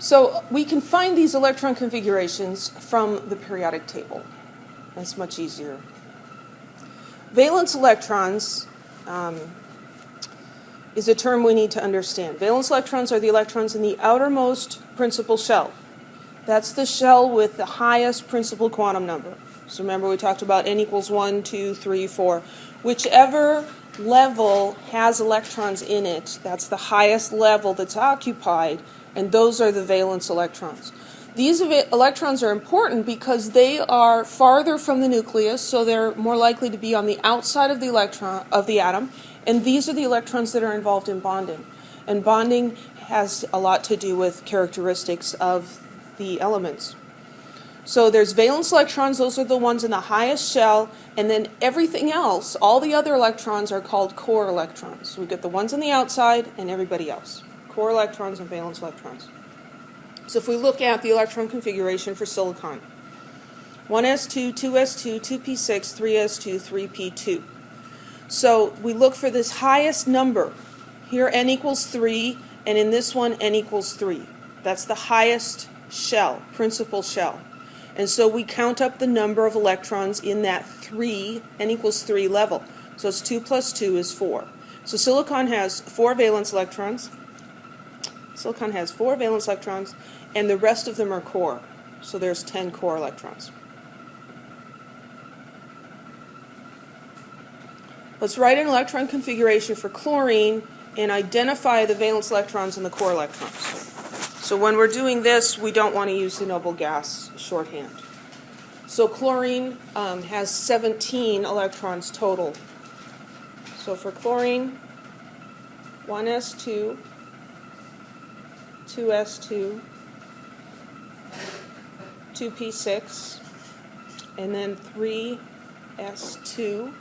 So we can find these electron configurations from the periodic table. That's much easier. Valence electrons is a term we need to understand. Valence electrons are the electrons in the outermost principal shell. That's the shell with the highest principal quantum number. So remember we talked about n equals 1, 2, 3, 4. Whichever level has electrons in it, that's the highest level that's occupied, and those are the valence electrons. These electrons are important because they are farther from the nucleus, so they're more likely to be on the outside of the atom, and these are the electrons that are involved in bonding. And bonding has a lot to do with characteristics of the elements. So there's valence electrons, those are the ones in the highest shell, and then everything else, all the other electrons are called core electrons. So we get the ones on the outside and everybody else. Core electrons and valence electrons. So if we look at the electron configuration for silicon, 1s2, 2s2, 2p6, 3s2, 3p2. So we look for this highest number. Here n equals 3, and in this one n equals 3. That's the highest shell, principal shell. And so we count up the number of electrons in that 3, n equals 3 level. So it's 2 plus 2 is 4. So silicon has 4 valence electrons. Silicon has 4 valence electrons, and the rest of them are core. So there's 10 core electrons. Let's write an electron configuration for chlorine and identify the valence electrons and the core electrons. So when we're doing this, we don't want to use the noble gas shorthand. So chlorine has 17 electrons total. So for chlorine, 1s2, 2s2, 2p6, and then 3s2.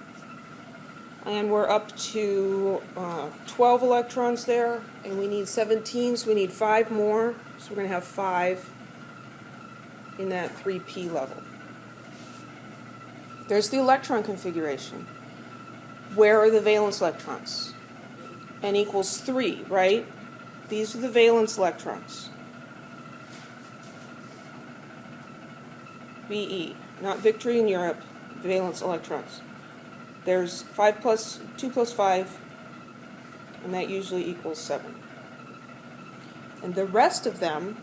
And we're up to 12 electrons there, and we need 17, so we need 5 more. So we're going to have 5 in that 3p level. There's the electron configuration. Where are the valence electrons? N equals 3, right? These are the valence electrons. VE, not victory in Europe, valence electrons. There's 2 plus 5, and that usually equals 7. And the rest of them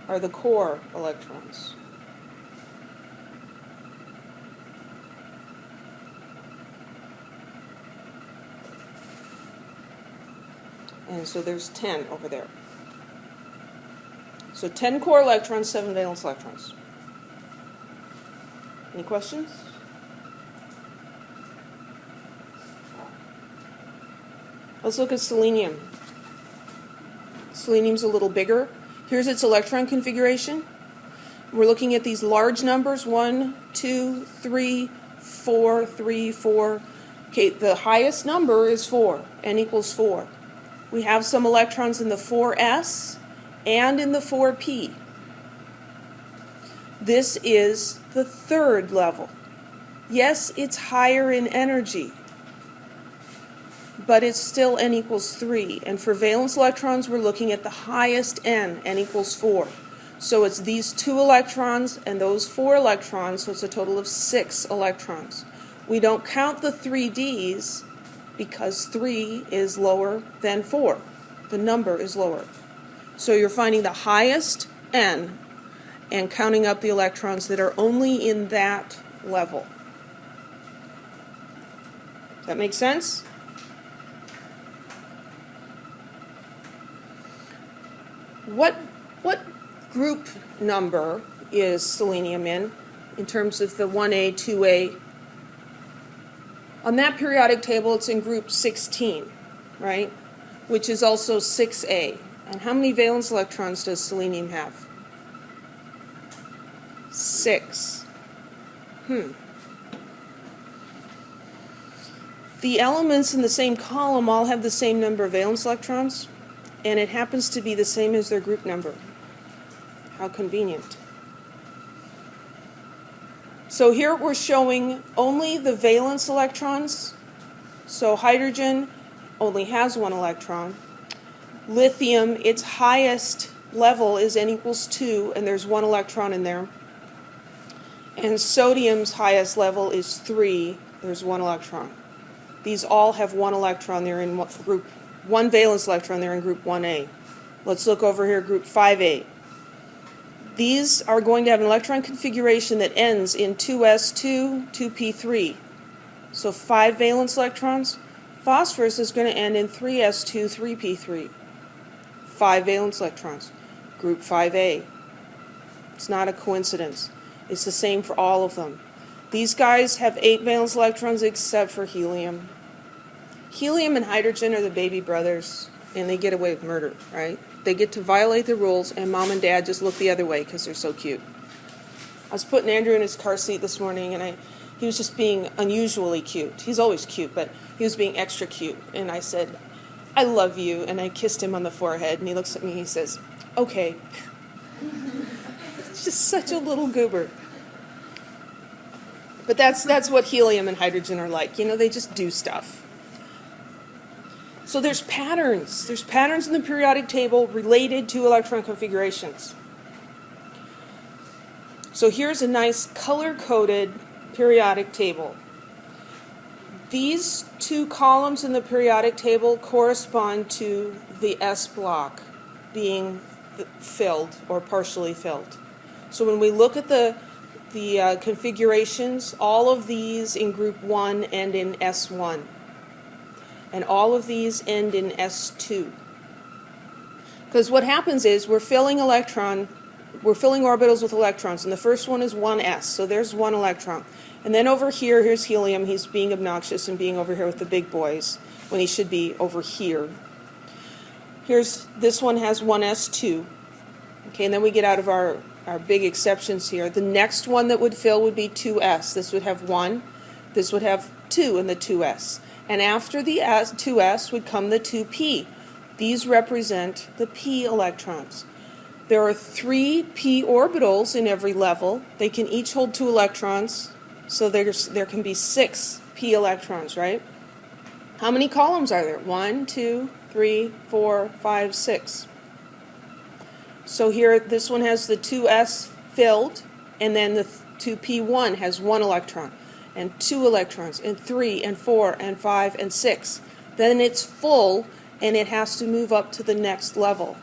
are the core electrons. And so there's 10 over there. So 10 core electrons, 7 valence electrons. Any questions? Let's look at selenium. Selenium's a little bigger. Here's its electron configuration. We're looking at these large numbers, 1, 2, 3, 4, 3, 4. Okay, the highest number is 4, n equals 4. We have some electrons in the 4s and in the 4p. This is the third level. Yes, it's higher in energy, but it's still n equals 3. And for valence electrons, we're looking at the highest n equals 4. So it's these 2 electrons and those 4 electrons, so it's a total of 6 electrons. We don't count the 3Ds because 3 is lower than 4. The number is lower. So you're finding the highest n and counting up the electrons that are only in that level. Does that make sense? What group number is selenium in terms of the 1A, 2A? On that periodic table, it's in group 16, right? Which is also 6A. And how many valence electrons does selenium have? 6. The elements in the same column all have the same number of valence electrons, and it happens to be the same as their group number. How convenient. So here we're showing only the valence electrons. So hydrogen only has 1 electron. Lithium, its highest level is n equals 2, and there's 1 electron in there. And sodium's highest level is 3, there's 1 electron. These all have 1 electron, they're in group 1 valence electron, they're in group 1A. Let's look over here, group 5A. These are going to have an electron configuration that ends in 2s2, 2p3. So 5 valence electrons. Phosphorus is going to end in 3s2, 3p3. 5 valence electrons. Group 5A. It's not a coincidence. It's the same for all of them. These guys have 8 valence electrons except for helium. Helium and hydrogen are the baby brothers, and they get away with murder, right? They get to violate the rules, and mom and dad just look the other way because they're so cute. I was putting Andrew in his car seat this morning, and he was just being unusually cute. He's always cute, but he was being extra cute. And I said, "I love you," and I kissed him on the forehead, and he looks at me and he says, "Okay." It's just such a little goober. But that's what helium and hydrogen are like. You know, they just do stuff. So there's patterns. There's patterns in the periodic table related to electron configurations. So here's a nice color-coded periodic table. These 2 columns in the periodic table correspond to the S block being filled or partially filled. So when we look at the configurations, all of these in group 1 end in S1. And all of these end in S2. Because what happens is we're filling orbitals with electrons, and the first one is 1s, so there's 1 electron. And then over here, here's helium. He's being obnoxious and being over here with the big boys when he should be over here. This one has 1s2. Okay, and then we get out of our big exceptions here. The next one that would fill would be 2s. This would have 1. This would have 2 in the 2s. And after the 2s would come the 2p. These represent the p electrons. There are 3 p orbitals in every level. They can each hold 2 electrons, so there can be 6 p electrons, right? How many columns are there? 1, 2, 3, 4, 5, 6. So here, this one has the 2s filled, and then the 2p1 has 1 electron. And 2 electrons, and 3, and 4, and 5, and 6. Then it's full, and it has to move up to the next level.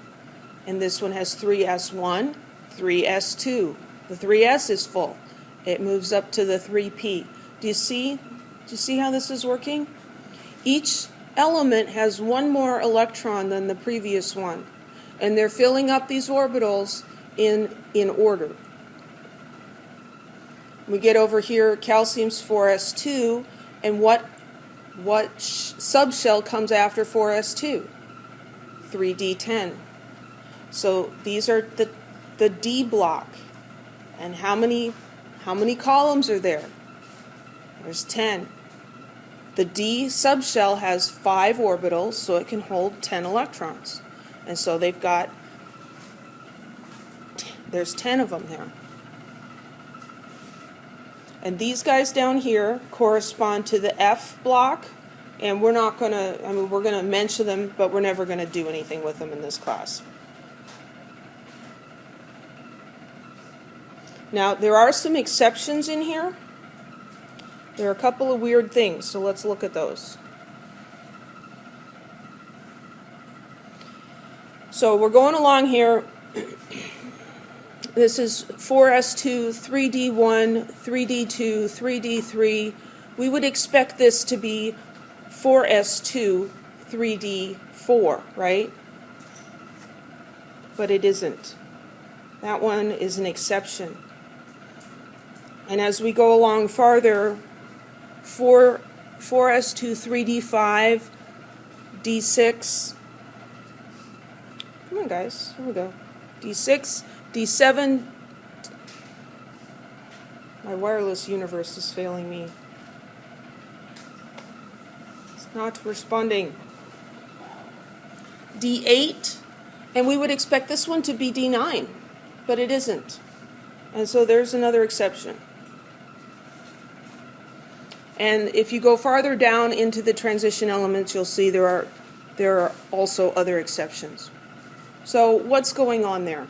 And this one has 3s1, 3s2. The 3s is full. It moves up to the 3p. Do you see how this is working? Each element has 1 more electron than the previous one. And they're filling up these orbitals in order. We get over here, calcium's 4s2, and what subshell comes after 4s2? 3d10. So these are the D block. And how many columns are there? There's 10. The D subshell has 5 orbitals, so it can hold 10 electrons. And so there's 10 of them there. And these guys down here correspond to the F block, and we're going to mention them, but we're never going to do anything with them in this class. Now, there are some exceptions in here. There are a couple of weird things, so let's look at those. So we're going along here. This is 4s2, 3d1, 3d2, 3d3. We would expect this to be 4s2, 3d4, right? But it isn't. That one is an exception. And as we go along farther, 4s2, 3d5, d6. Come on, guys. Here we go. d6, d7. My wireless universe is failing me. It's not responding. d8. And we would expect this one to be d9, but it isn't. And so there's another exception. And if you go farther down into the transition elements, you'll see there are there are also other exceptions. So what's going on there?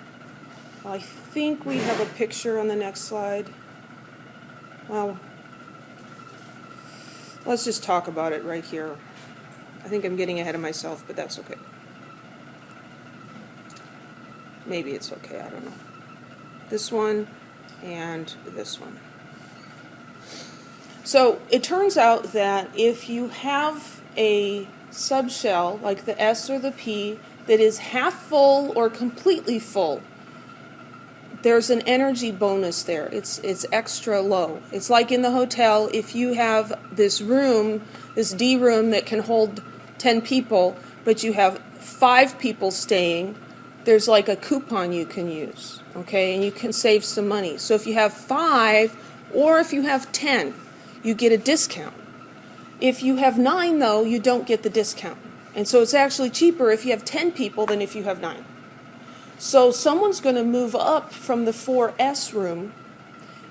I think we have a picture on the next slide. Well, let's just talk about it right here. I think I'm getting ahead of myself, but that's okay. Maybe it's okay, I don't know. This one and this one. So it turns out that if you have a subshell, like the S or the P, that is half full or completely full, there's an energy bonus there. It's extra low. It's like in the hotel, if you have this room, this D room that can hold 10 people, but you have 5 people staying, there's like a coupon you can use, okay? And you can save some money. So if you have 5 or if you have 10, you get a discount. If you have 9, though, you don't get the discount. And so it's actually cheaper if you have 10 people than if you have 9. So someone's going to move up from the 4S room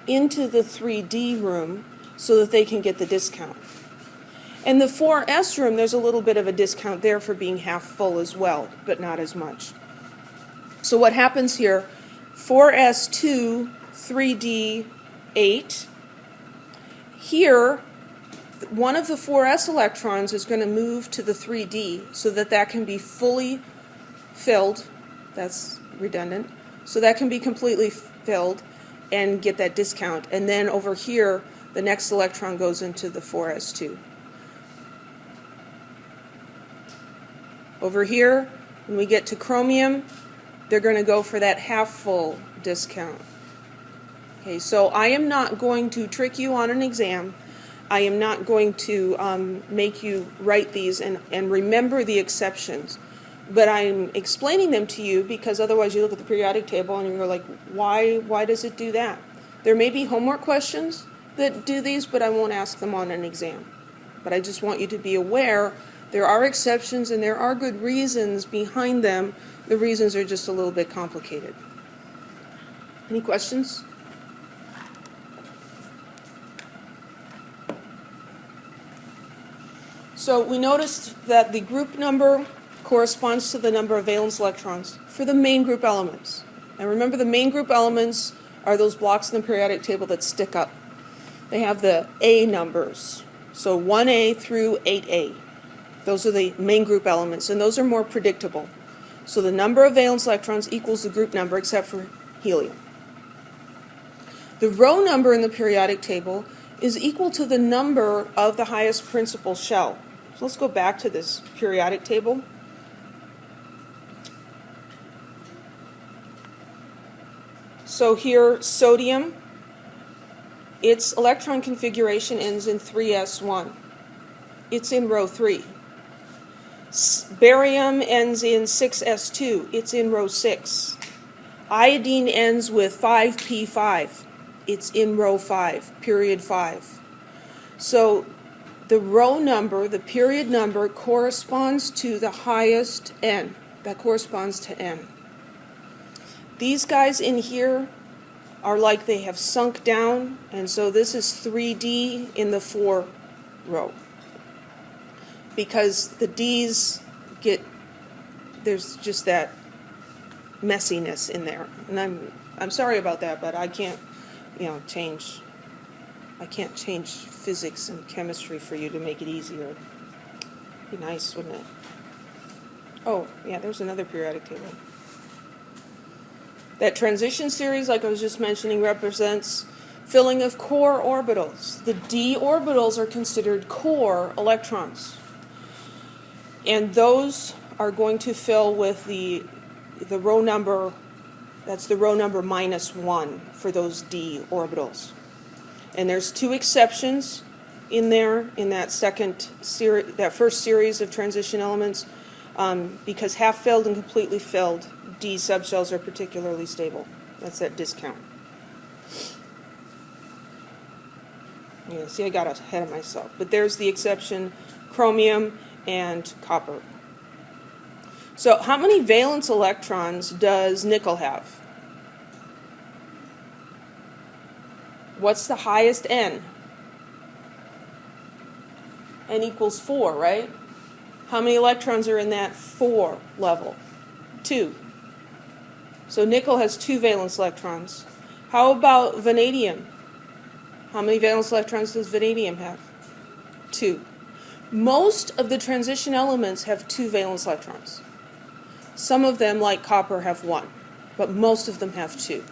into the 3D room so that they can get the discount. And the 4S room, there's a little bit of a discount there for being half full as well, but not as much. So what happens here, 4S2, 3D, 8. Here, one of the 4S electrons is going to move to the 3D so that that can be fully filled. That's redundant. So that can be completely filled and get that discount. And then over here, the next electron goes into the 4S2. Over here, when we get to chromium, they're going to go for that half-full discount. Okay, so I am not going to trick you on an exam. I am not going to make you write these and remember the exceptions. But I'm explaining them to you because otherwise you look at the periodic table and you're like, why does it do that? There may be homework questions that do these, but I won't ask them on an exam. But I just want you to be aware there are exceptions and there are good reasons behind them. The reasons are just a little bit complicated. Any questions? So we noticed that the group number corresponds to the number of valence electrons for the main group elements. And remember, the main group elements are those blocks in the periodic table that stick up. They have the A numbers, so 1A through 8A. Those are the main group elements, and those are more predictable. So the number of valence electrons equals the group number except for helium. The row number in the periodic table is equal to the number of the highest principal shell. So let's go back to this periodic table. So here, sodium, its electron configuration ends in 3s1. It's in row 3. Barium ends in 6s2. It's in row 6. Iodine ends with 5p5. It's in row 5, period 5. So the row number, the period number, corresponds to the highest n. That corresponds to n. These guys in here are like they have sunk down, and so this is 3D in the 4 row. Because the D's there's just that messiness in there. And I'm sorry about that, but I can't, change physics and chemistry for you to make it easier. It'd be nice, wouldn't it? Oh, yeah, there's another periodic table. That transition series, like I was just mentioning, represents filling of core orbitals. The d orbitals are considered core electrons. And those are going to fill with the row number, that's the row number -1 for those d orbitals. And there's 2 exceptions in there in that first series of transition elements, because half-filled and completely filled D subshells are particularly stable. That's that discount. Yeah, see, I got ahead of myself. But there's the exception, chromium and copper. So how many valence electrons does nickel have? What's the highest N? N equals 4, right? How many electrons are in that 4 level? 2. So nickel has 2 valence electrons. How about vanadium? How many valence electrons does vanadium have? 2. Most of the transition elements have 2 valence electrons. Some of them, like copper, have 1, but most of them have 2.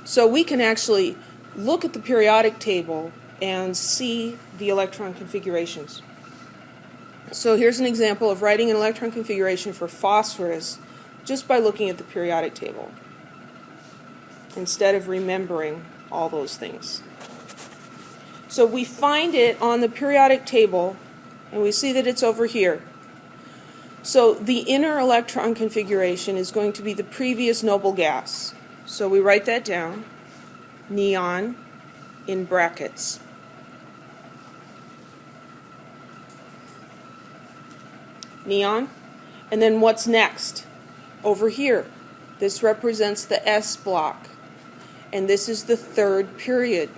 So we can actually look at the periodic table and see the electron configurations. So here's an example of writing an electron configuration for phosphorus just by looking at the periodic table, instead of remembering all those things. So we find it on the periodic table, and we see that it's over here. So the inner electron configuration is going to be the previous noble gas. So we write that down, neon, in brackets. Neon. And then what's next? Over here. This represents the S block. And this is the 3rd period.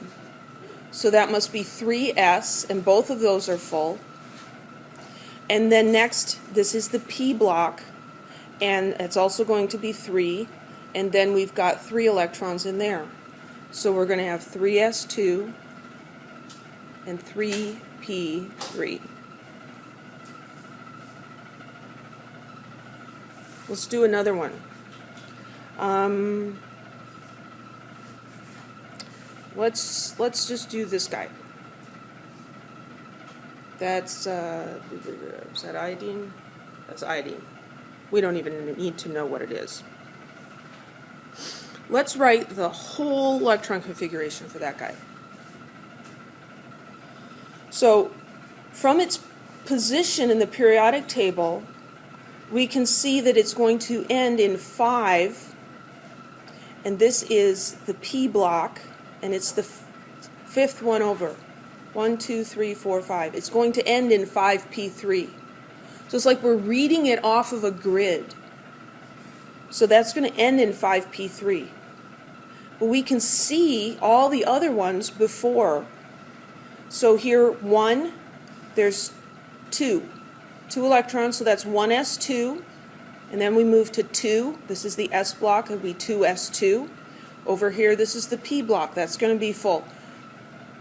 So that must be 3S, and both of those are full. And then next, this is the P block, and it's also going to be 3. And then we've got 3 electrons in there. So we're going to have 3s2 and 3p3. Let's do another one. Let's just do this guy. That's is that iodine? That's iodine. We don't even need to know what it is. Let's write the whole electron configuration for that guy. So from its position in the periodic table, we can see that it's going to end in 5, and this is the P block, and it's the 5th one over. 1, 2, 3, 4, 5. It's going to end in 5p3. So it's like we're reading it off of a grid. So that's going to end in 5p3. But we can see all the other ones before. So here, 1, there's 2. 2 electrons, so that's 1s2. And then we move to 2. This is the S block, it'll be 2s2. Over here, this is the P block. That's going to be full.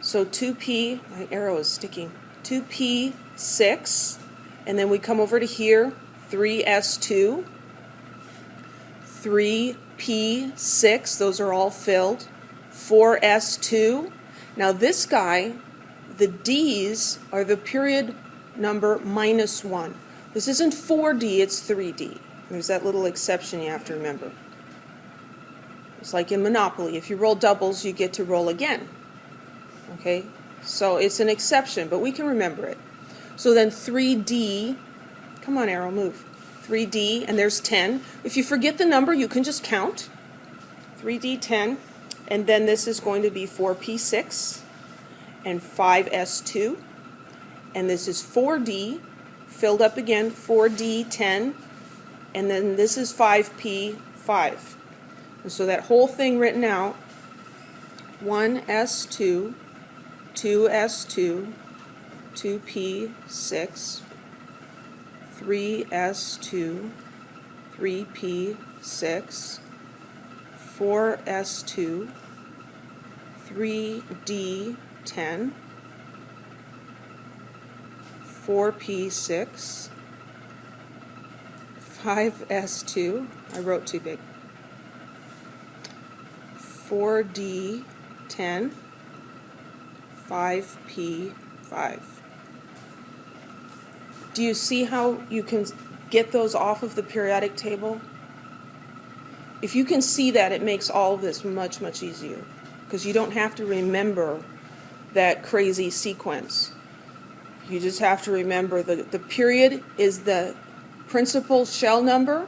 So 2p, my arrow is sticking, 2p6, and then we come over to here, 3s2, 3p6, those are all filled, 4s2. Now this guy, the D's are the period number -1. This isn't 4D, it's 3D. There's that little exception you have to remember. It's like in Monopoly. If you roll doubles, you get to roll again. Okay? So it's an exception, but we can remember it. So then 3D, come on arrow, move. 3D, and there's 10. If you forget the number, you can just count. 3D, 10. And then this is going to be 4P6 and 5S2. And this is 4D, filled up again, 4D, 10. And then this is 5P5. And so that whole thing written out, 1S2, 2S2, 2P6, 3S2, 3P6, 4S2, 3D10, 4P6, 5S2, I wrote too big, 4D10, 5P5. Do you see how you can get those off of the periodic table? If you can see that, it makes all of this much, much easier, because you don't have to remember that crazy sequence. You just have to remember the period is the principal shell number,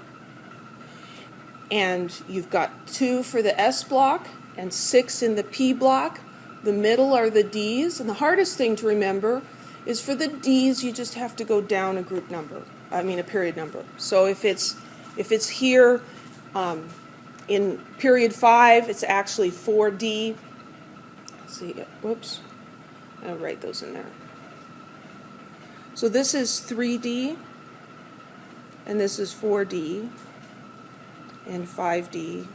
and you've got 2 for the S block and 6 in the P block. The middle are the D's, and the hardest thing to remember is for the D's you just have to go down a group number, a period number. So if it's here in period 5, it's actually 4D. Let's see, whoops, I'll write those in there. So this is 3D, and this is 4D, and 5D,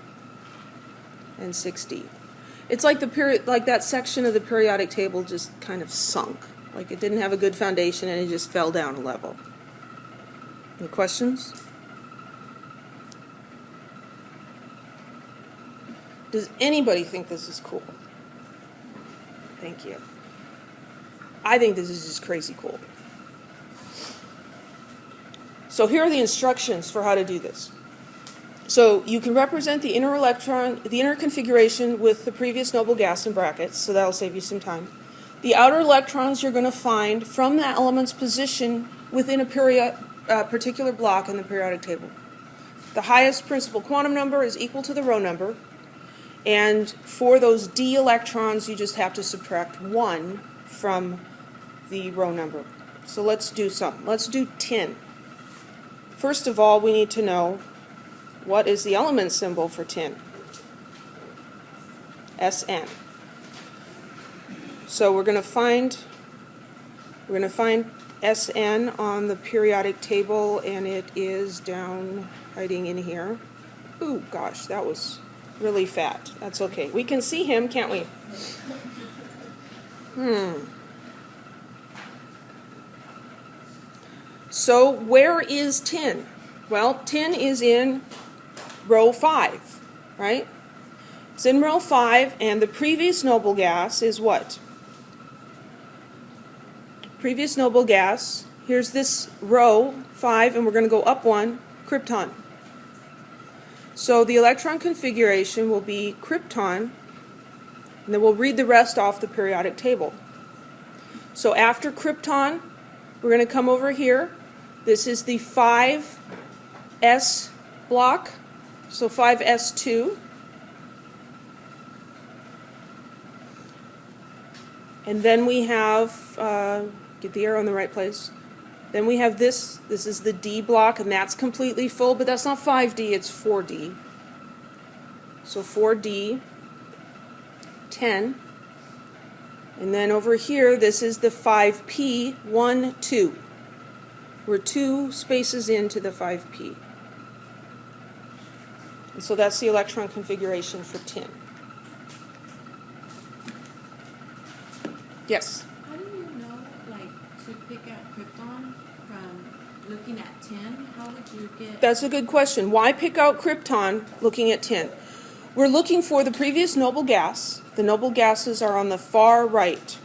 and 6D. It's like like that section of the periodic table just kind of sunk. Like it didn't have a good foundation and it just fell down a level. Any questions? Does anybody think this is cool? Thank you. I think this is just crazy cool. So here are the instructions for how to do this. So you can represent the inner electron, the inner configuration with the previous noble gas in brackets, so that'll save you some time. The outer electrons you're going to find from that element's position within a particular block in the periodic table. The highest principal quantum number is equal to the row number, and for those d electrons you just have to subtract 1 from the row number. So let's do some. Let's do tin. First of all, we need to know what is the element symbol for tin? Sn. So we're going to find Sn on the periodic table, and it is down hiding in here. Ooh, gosh, that was really fat. That's okay. We can see him, can't we? So where is tin? Well, tin is in row 5, right? It's in row 5, and the previous noble gas is what? Previous noble gas, here's this row 5, and we're going to go up 1, krypton. So the electron configuration will be krypton, and then we'll read the rest off the periodic table. So after krypton, we're going to come over here. This is the 5s block, so 5s2. And then we have, get the arrow in the right place. Then we have this is the D block, and that's completely full, but that's not 5D, it's 4D. So 4D, 10. And then over here, this is the 5P, 1, 2. We're 2 spaces into the 5P. And so that's the electron configuration for tin. Yes? How do you know, to pick out krypton from looking at tin? How would you get... That's a good question. Why pick out krypton looking at tin? We're looking for the previous noble gas. The noble gases are on the far right.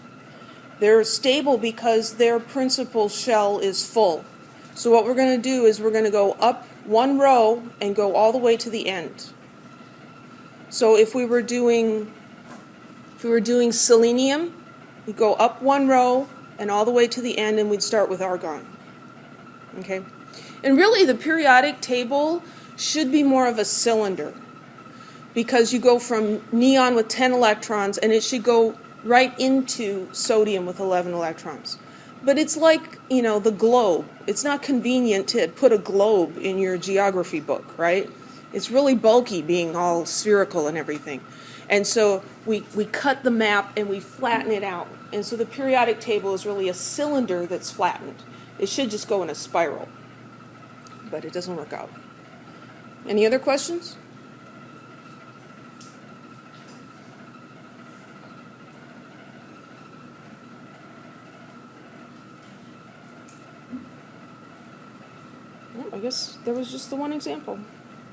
They're stable because their principal shell is full. So what we're going to do is we're going to go up 1 row and go all the way to the end. So if we were doing selenium, we'd go up 1 row and all the way to the end, and we'd start with argon. Okay? And really the periodic table should be more of a cylinder, because you go from neon with 10 electrons and it should go right into sodium with 11 electrons. But it's like, the globe. It's not convenient to put a globe in your geography book, right? It's really bulky being all spherical and everything. And so we cut the map and we flatten it out. And so the periodic table is really a cylinder that's flattened. It should just go in a spiral. But it doesn't work out. Any other questions? I guess there was just the one example.